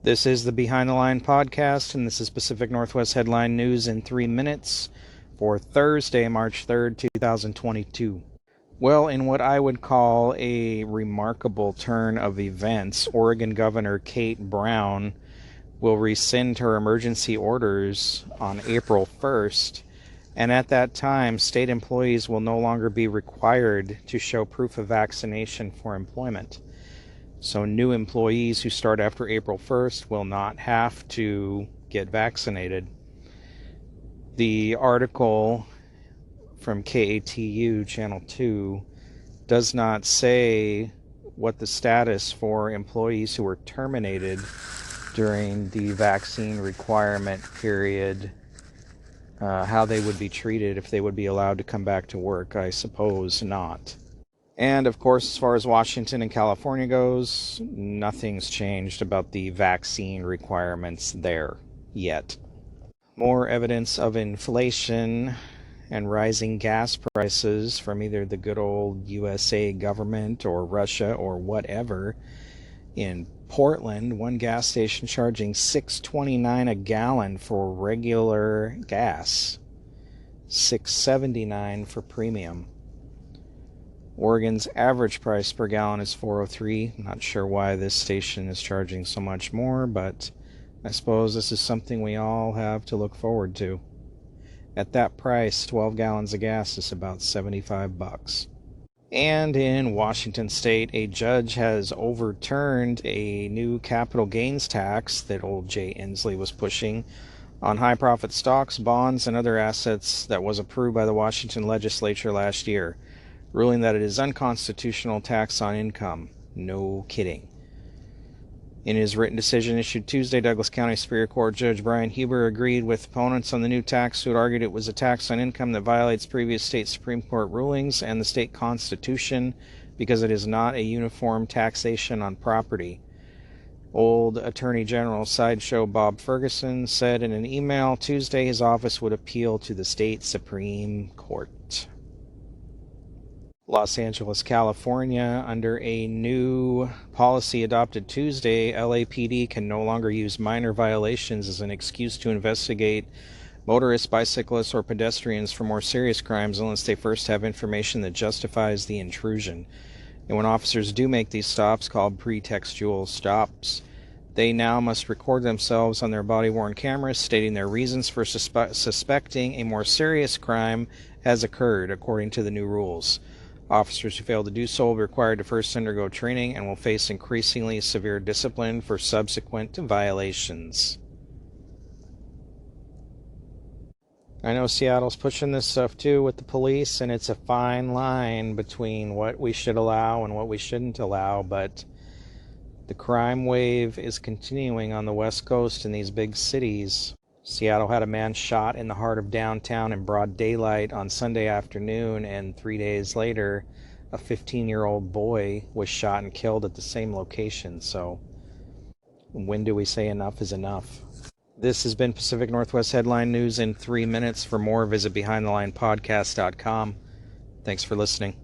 This is the Behind the Line podcast, and this is Pacific Northwest Headline News in 3 minutes for Thursday, March 3rd, 2022. Well, in what I would call a remarkable turn of events, Oregon Governor Kate Brown will rescind her emergency orders on April 1st, and at that time, state employees will no longer be required to show proof of vaccination for employment. So new employees who start after April 1st will not have to get vaccinated. The article from KATU Channel 2 does not say what the status for employees who were terminated during the vaccine requirement period, how they would be treated, if they would be allowed to come back to work. I suppose not. And, of course, as far as Washington and California goes, nothing's changed about the vaccine requirements there yet. More evidence of inflation and rising gas prices from either the good old USA government or Russia or whatever. In Portland, one gas station charging $6.29 a gallon for regular gas, $6.79 for premium. Oregon's average price per gallon is $4.03. Not sure why this station is charging so much more, but I suppose this is something we all have to look forward to. At that price, 12 gallons of gas is about $75. And in Washington State, a judge has overturned a new capital gains tax that old Jay Inslee was pushing on high-profit stocks, bonds, and other assets that was approved by the Washington legislature last year, ruling that it is unconstitutional tax on income. No kidding. In his written decision issued Tuesday, Douglas County Superior Court Judge Brian Huber agreed with opponents on the new tax who had argued it was a tax on income that violates previous state Supreme Court rulings and the state constitution because it is not a uniform taxation on property. Old Attorney General Sideshow Bob Ferguson said in an email Tuesday his office would appeal to the state Supreme Court. Los Angeles, California, under a new policy adopted Tuesday, LAPD can no longer use minor violations as an excuse to investigate motorists, bicyclists, or pedestrians for more serious crimes unless they first have information that justifies the intrusion. And when officers do make these stops, called pretextual stops, they now must record themselves on their body-worn cameras, stating their reasons for suspecting a more serious crime has occurred, according to the new rules. Officers who fail to do so will be required to first undergo training and will face increasingly severe discipline for subsequent violations. I know Seattle's pushing this stuff too with the police, and it's a fine line between what we should allow and what we shouldn't allow, but the crime wave is continuing on the West Coast in these big cities. Seattle had a man shot in the heart of downtown in broad daylight on Sunday afternoon, and 3 days later, a 15-year-old boy was shot and killed at the same location. So, when do we say enough is enough? This has been Pacific Northwest Headline News in 3 minutes. For more, visit BehindTheLinePodcast.com. Thanks for listening.